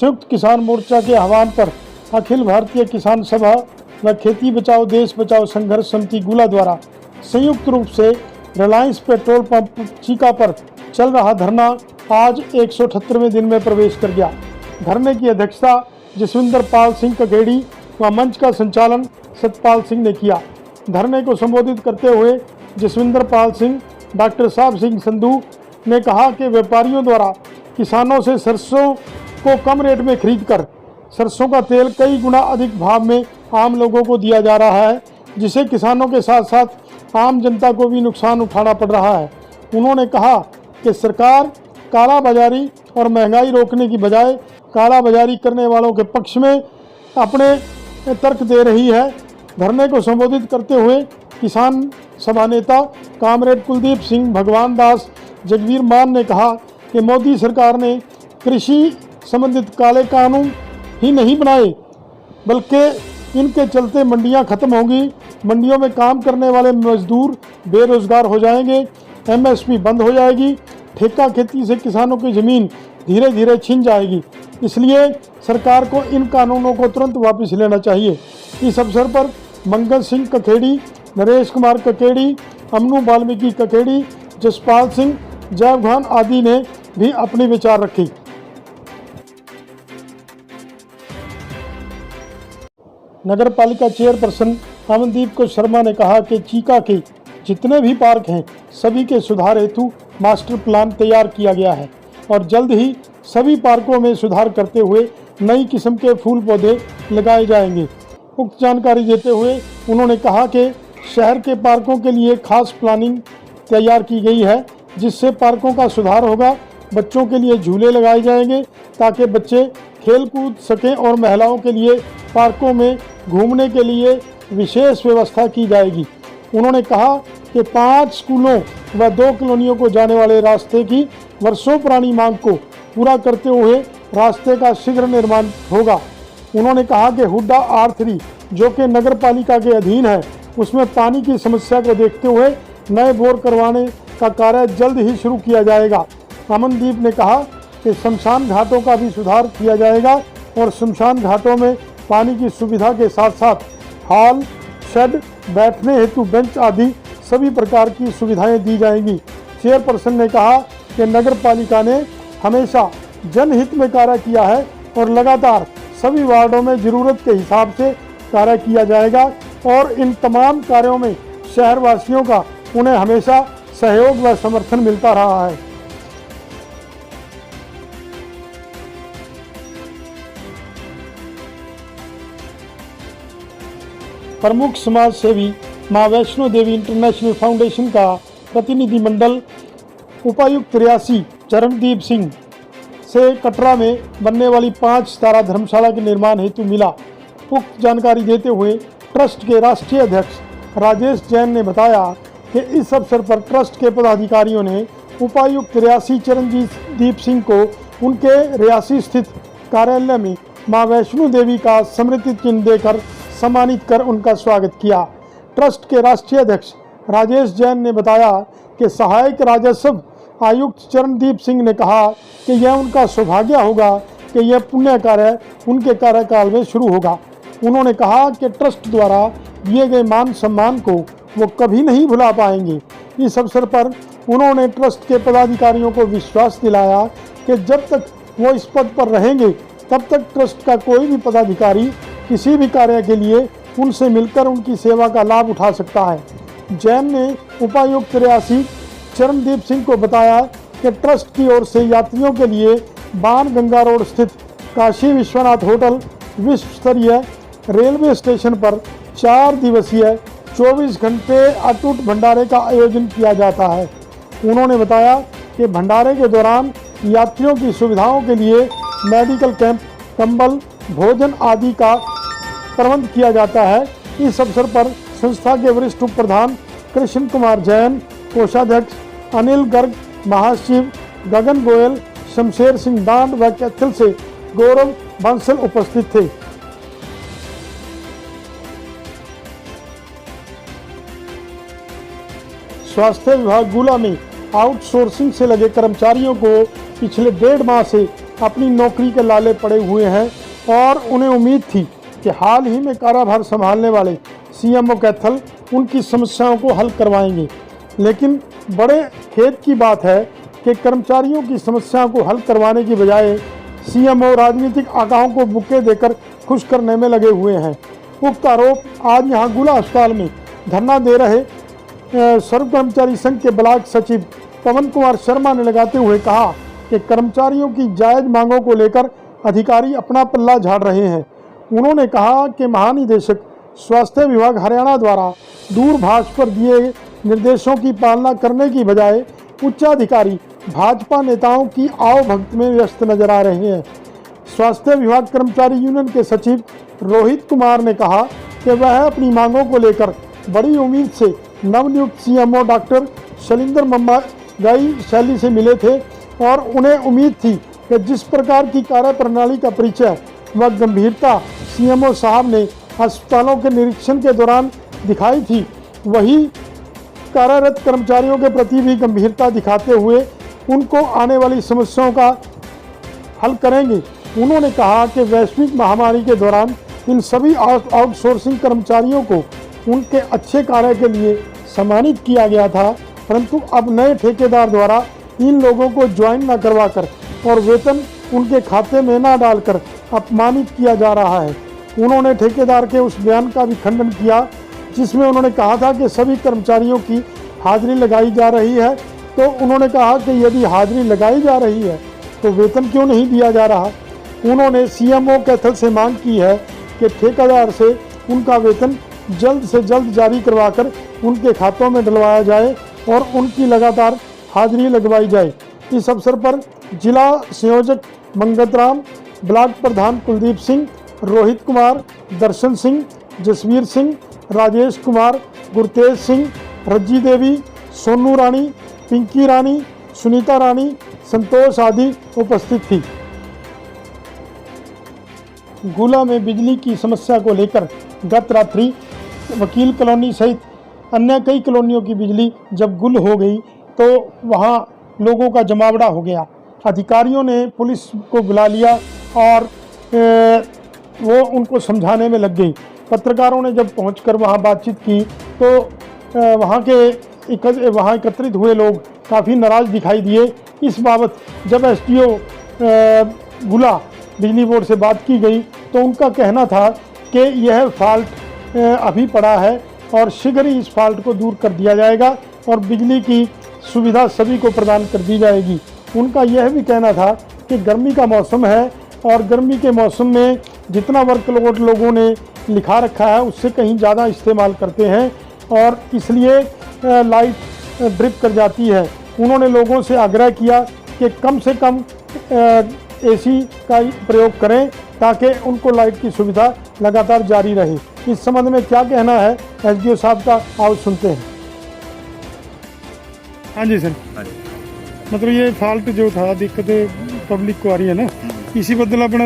संयुक्त किसान मोर्चा के आह्वान पर अखिल भारतीय किसान सभा व खेती बचाओ देश बचाओ संघर्ष समिति गुला द्वारा संयुक्त रूप से रिलायंस पेट्रोल पंप चीका पर चल रहा धरना आज 178वें दिन में प्रवेश कर गया। धरने की अध्यक्षता जसविंदर पाल सिंह ककेड़ी व मंच का संचालन सतपाल सिंह ने किया। धरने को संबोधित करते हुए जसविंदर पाल सिंह डॉक्टर साहब सिंह संधू ने कहा कि व्यापारियों द्वारा किसानों से सरसों को कम रेट में खरीदकर सरसों का तेल कई गुना अधिक भाव में आम लोगों को दिया जा रहा है, जिसे किसानों के साथ साथ आम जनता को भी नुकसान उठाना पड़ रहा है। उन्होंने कहा कि सरकार काला बाजारी और महंगाई रोकने की बजाय काला बाजारी करने वालों के पक्ष में अपने तर्क दे रही है। धरने को संबोधित करते हुए किसान सभा नेता कामरेड कुलदीप सिंह भगवान दास जगवीर मान ने कहा कि मोदी सरकार ने कृषि संबंधित काले कानून ही नहीं बनाए, बल्कि इनके चलते मंडियां खत्म होंगी, मंडियों में काम करने वाले मजदूर बेरोजगार हो जाएंगे, एमएसपी बंद हो जाएगी, ठेका खेती से किसानों की ज़मीन धीरे धीरे छिन जाएगी। इसलिए सरकार को इन कानूनों को तुरंत वापस लेना चाहिए। इस अवसर पर मंगल सिंह ककेड़ी, नरेश कुमार ककेड़ी, अमनू वाल्मीकि ककेड़ी, जसपाल सिंह, जयभान आदि ने भी अपने विचार रखे। नगर पालिका चेयरपर्सन अमनदीप को शर्मा ने कहा कि चीका के जितने भी पार्क हैं सभी के सुधार हेतु मास्टर प्लान तैयार किया गया है और जल्द ही सभी पार्कों में सुधार करते हुए नई किस्म के फूल पौधे लगाए जाएंगे। उक्त जानकारी देते हुए उन्होंने कहा कि शहर के पार्कों के लिए खास प्लानिंग तैयार की गई है, जिससे पार्कों का सुधार होगा। बच्चों के लिए झूले लगाए जाएंगे ताकि बच्चे खेल कूद सकें और महिलाओं के लिए पार्कों में घूमने के लिए विशेष व्यवस्था की जाएगी। उन्होंने कहा कि 5 स्कूलों व 2 कॉलोनियों को जाने वाले रास्ते की वर्षों पुरानी मांग को पूरा करते हुए रास्ते का शीघ्र निर्माण होगा। उन्होंने कहा कि हुड्डा R3 जो कि नगर पालिका के अधीन है, उसमें पानी की समस्या को देखते हुए नए बोर करवाने का कार्य जल्द ही शुरू किया जाएगा। अमनदीप ने कहा कि शमशान घाटों का भी सुधार किया जाएगा और शमशान घाटों में पानी की सुविधा के साथ साथ हॉल, शेड, बैठने हेतु बेंच आदि सभी प्रकार की सुविधाएं दी जाएंगी। चेयरपर्सन ने कहा कि नगर पालिका ने हमेशा जनहित में कार्य किया है और लगातार सभी वार्डों में ज़रूरत के हिसाब से कार्य किया जाएगा और इन तमाम कार्यों में शहरवासियों का उन्हें हमेशा सहयोग व समर्थन मिलता रहा है। प्रमुख समाज सेवी मां वैष्णो देवी इंटरनेशनल फाउंडेशन का प्रतिनिधिमंडल उपायुक्त रियासी चरणदीप सिंह से कटरा में बनने वाली 5 सितारा धर्मशाला के निर्माण हेतु मिला। उक्त जानकारी देते हुए ट्रस्ट के राष्ट्रीय अध्यक्ष राजेश जैन ने बताया कि इस अवसर पर ट्रस्ट के पदाधिकारियों ने उपायुक्त रियासी चरणदीप सिंह को उनके रियासी स्थित कार्यालय में मां वैष्णो देवी का स्मृति चिन्ह देकर सम्मानित कर उनका स्वागत किया। ट्रस्ट के राष्ट्रीय अध्यक्ष राजेश जैन ने बताया कि सहायक राजस्व आयुक्त चरणदीप सिंह ने कहा कि यह उनका सौभाग्य होगा कि यह पुण्य कार्य उनके कार्यकाल में शुरू होगा। उन्होंने कहा कि ट्रस्ट द्वारा दिए गए मान सम्मान को वो कभी नहीं भुला पाएंगे। इस अवसर पर उन्होंने ट्रस्ट के पदाधिकारियों को विश्वास दिलाया कि जब तक वो इस पद पर रहेंगे तब तक ट्रस्ट का कोई भी पदाधिकारी किसी भी कार्य के लिए उनसे मिलकर उनकी सेवा का लाभ उठा सकता है। जैन ने उपायुक्त रियासी चरणदीप सिंह को बताया कि ट्रस्ट की ओर से यात्रियों के लिए बाण गंगा रोड स्थित काशी विश्वनाथ होटल विश्व स्तरीय रेलवे स्टेशन पर 4 दिवसीय 24 घंटे अटूट भंडारे का आयोजन किया जाता है। उन्होंने बताया कि भंडारे के दौरान यात्रियों की सुविधाओं के लिए मेडिकल कैंप, कंबल, भोजन आदि का प्रबंध किया जाता है। इस अवसर पर संस्था के वरिष्ठ उप प्रधान कृष्ण कुमार जैन, कोषाध्यक्ष अनिल गर्ग, महासचिव गगन गोयल, शमशेर सिंह डांड व कैथल से गौरव बंसल उपस्थित थे। स्वास्थ्य विभाग गुला में आउटसोर्सिंग से लगे कर्मचारियों को पिछले 1.5 माह से अपनी नौकरी के लाले पड़े हुए हैं और उन्हें उम्मीद थी कि हाल ही में कार्यभार संभालने वाले सीएमओ कैथल उनकी समस्याओं को हल करवाएंगे। लेकिन बड़े खेद की बात है कि कर्मचारियों की समस्याओं को हल करवाने की बजाय सीएमओ राजनीतिक आगाहों को बुके देकर खुश करने में लगे हुए हैं। उक्त आरोप आज यहां गुला अस्पताल में धरना दे रहे सर्व कर्मचारी संघ के ब्लॉक सचिव पवन कुमार शर्मा ने लगाते हुए कहा कि कर्मचारियों की जायज मांगों को लेकर अधिकारी अपना पल्ला झाड़ रहे हैं। उन्होंने कहा कि महानिदेशक स्वास्थ्य विभाग हरियाणा द्वारा दूरभाष पर दिए निर्देशों की पालना करने की बजाय उच्चाधिकारी भाजपा नेताओं की आवभगत में व्यस्त नजर आ रहे हैं। स्वास्थ्य विभाग कर्मचारी यूनियन के सचिव रोहित कुमार ने कहा कि वह अपनी मांगों को लेकर बड़ी उम्मीद से नवनियुक्त सीएमओ डॉक्टर शैलेंद्र मम्मागाई शैली से मिले थे और उन्हें उम्मीद थी कि जिस प्रकार की कार्यप्रणाली का परिचय व गंभीरता सीएमओ साहब ने अस्पतालों के निरीक्षण के दौरान दिखाई थी, वही कार्यरत कर्मचारियों के प्रति भी गंभीरता दिखाते हुए उनको आने वाली समस्याओं का हल करेंगे। उन्होंने कहा कि वैश्विक महामारी के दौरान इन सभी आउटसोर्सिंग कर्मचारियों को उनके अच्छे कार्य के लिए सम्मानित किया गया था, परंतु अब नए ठेकेदार द्वारा इन लोगों को ज्वाइन न करवाकर और वेतन उनके खाते में न डालकर अपमानित किया जा रहा है। उन्होंने ठेकेदार के उस बयान का भी खंडन किया जिसमें उन्होंने कहा था कि सभी कर्मचारियों की हाजिरी लगाई जा रही है। तो उन्होंने कहा कि यदि हाजिरी लगाई जा रही है तो वेतन क्यों नहीं दिया जा रहा। उन्होंने सीएमओ कैथल से मांग की है कि ठेकेदार से उनका वेतन जल्द से जल्द जारी करवाकर उनके खातों में डलवाया जाए और उनकी लगातार हाजिरी लगवाई जाए। इस अवसर पर जिला संयोजक मंगत राम, ब्लॉक प्रधान कुलदीप सिंह, रोहित कुमार, दर्शन सिंह, जसवीर सिंह, राजेश कुमार, गुरतेज सिंह, रज्जी देवी, सोनू रानी, पिंकी रानी, सुनीता रानी, संतोष आदि उपस्थित थी। गुला में बिजली की समस्या को लेकर गत रात्रि वकील कॉलोनी सहित अन्य कई कॉलोनियों की बिजली जब गुल हो गई तो वहां लोगों का जमावड़ा हो गया। अधिकारियों ने पुलिस को बुला लिया और वो उनको समझाने में लग गई। पत्रकारों ने जब पहुंचकर वहां बातचीत की तो वहां एकत्रित हुए लोग काफ़ी नाराज़ दिखाई दिए। इस बाबत जब एसडीओ गुला बिजली बोर्ड से बात की गई तो उनका कहना था कि यह फॉल्ट अभी पड़ा है और शीघ्र ही इस फॉल्ट को दूर कर दिया जाएगा और बिजली की सुविधा सभी को प्रदान कर दी जाएगी। उनका यह भी कहना था कि गर्मी का मौसम है और गर्मी के मौसम में जितना वर्कलोड लोगों ने लिखा रखा है उससे कहीं ज़्यादा इस्तेमाल करते हैं और इसलिए लाइट ड्रिप कर जाती है। उन्होंने लोगों से आग्रह किया कि कम से कम एसी का प्रयोग करें ताकि उनको लाइट की सुविधा लगातार जारी रहे। इस संबंध में क्या कहना है एसडीओ साहब का, आओ सुनते हैं। हाँ जी सर, मतलब ये फॉल्ट जो था दिक्कत पब्लिक को आ रही है ना, इसी बदल अपना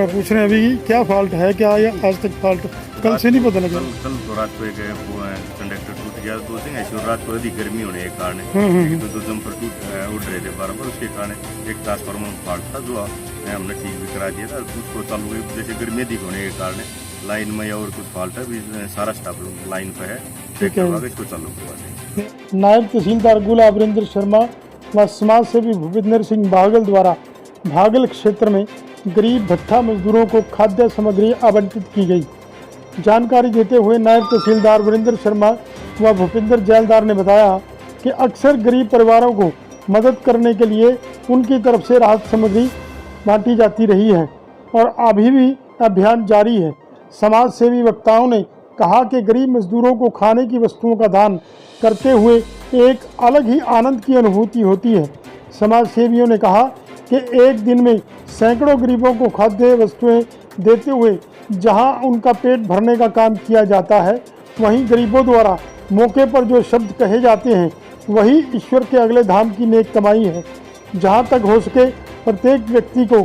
पूछ रहे हैं अभी क्या फॉल्ट है, क्या आज तक फॉल्ट कल से नहीं पता लगा। कल तो रात को एक कंडक्टर टूट गया, तो ऐसी रात को अधिक गर्मी होने के कारण तो जम्पर उड़ रहे थे बार, उसके कारण एक ट्रांसफार्मर फॉल्ट था जो हमने ठीक भी करा दिया था। उसको चालू हुई जैसे गर्मी अधिक होने के कारण लाइन में और कुछ फॉल्ट है, सारा स्टाफ लाइन पे है, इसको चालू करवा दें। नायब तहसीलदार गुला अमरिंदर शर्मा व समाज सेवी भूपेंद्र सिंह बागल द्वारा भागल क्षेत्र में गरीब भट्ठा मजदूरों को खाद्य सामग्री आवंटित की गई। जानकारी देते हुए नायब तहसीलदार वीरेंद्र शर्मा व भूपेंद्र जैलदार ने बताया कि अक्सर गरीब परिवारों को मदद करने के लिए उनकी तरफ से राहत सामग्री बांटी जाती रही है और अभी भी अभियान जारी है। समाज सेवी वक्ताओं ने कहा कि गरीब मजदूरों को खाने की वस्तुओं का दान करते हुए एक अलग ही आनंद की अनुभूति होती है। समाज सेवियों ने कहा कि एक दिन में सैकड़ों गरीबों को खाद्य वस्तुएं देते हुए जहां उनका पेट भरने का काम किया जाता है, वहीं गरीबों द्वारा मौके पर जो शब्द कहे जाते हैं वही ईश्वर के अगले धाम की नेक कमाई है। जहां तक हो सके प्रत्येक व्यक्ति को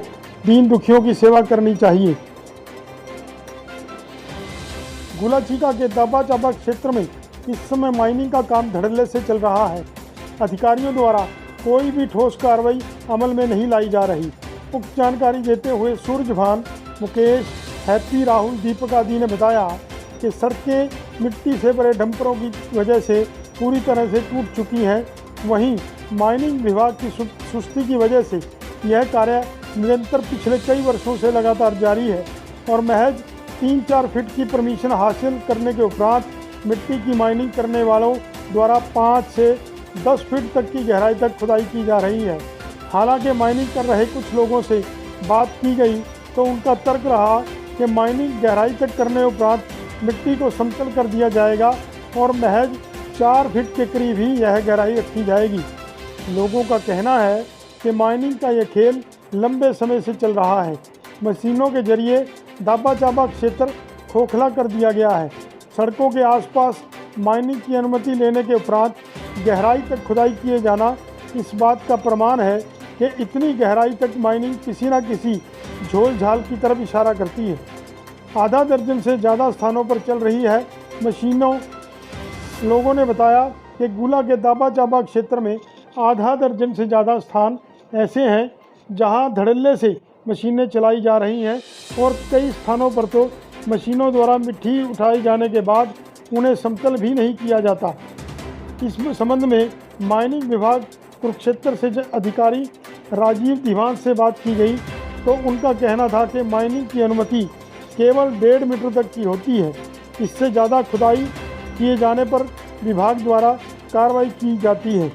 दीन दुखियों की सेवा करनी चाहिए। गुलाचीका के दाबा चाबा क्षेत्र में इस समय माइनिंग का काम धड़ल्ले से चल रहा है। अधिकारियों द्वारा कोई भी ठोस कार्रवाई अमल में नहीं लाई जा रही। उक्त जानकारी देते हुए सूरजभान, मुकेश, हैप्पी, राहुल, दीपक आदि ने बताया कि सड़कें मिट्टी से भरे डंपरों की वजह से पूरी तरह से टूट चुकी हैं। वहीं माइनिंग विभाग की सुस्ती की वजह से यह कार्य निरंतर पिछले कई वर्षों से लगातार जारी है और महज 3-4 फीट की परमिशन हासिल करने के उपरांत मिट्टी की माइनिंग करने वालों द्वारा 5 से 10 फीट तक की गहराई तक खुदाई की जा रही है। हालांकि माइनिंग कर रहे कुछ लोगों से बात की गई तो उनका तर्क रहा कि माइनिंग गहराई तक करने उपरांत मिट्टी को समतल कर दिया जाएगा और महज 4 फीट के करीब ही यह गहराई रखी जाएगी। लोगों का कहना है कि माइनिंग का यह खेल लंबे समय से चल रहा है। मशीनों के जरिए दाबा चाबा क्षेत्र खोखला कर दिया गया है। सड़कों के आसपास माइनिंग की अनुमति लेने के उपरांत गहराई तक खुदाई किए जाना इस बात का प्रमाण है कि इतनी गहराई तक माइनिंग किसी न किसी झोल झाल की तरफ इशारा करती है। आधा दर्जन से ज़्यादा स्थानों पर चल रही है मशीनों। लोगों ने बताया कि गुला के दाबा चाबा क्षेत्र में आधा दर्जन से ज़्यादा स्थान ऐसे हैं जहां धड़ल्ले से मशीनें चलाई जा रही हैं और कई स्थानों पर तो मशीनों द्वारा मिट्टी उठाए जाने के बाद उन्हें समतल भी नहीं किया जाता। इस संबंध में माइनिंग विभाग कुरुक्षेत्र से अधिकारी राजीव दीवान से बात की गई तो उनका कहना था कि माइनिंग की अनुमति केवल 1.5 मीटर तक की होती है। इससे ज़्यादा खुदाई किए जाने पर विभाग द्वारा कार्रवाई की जाती है।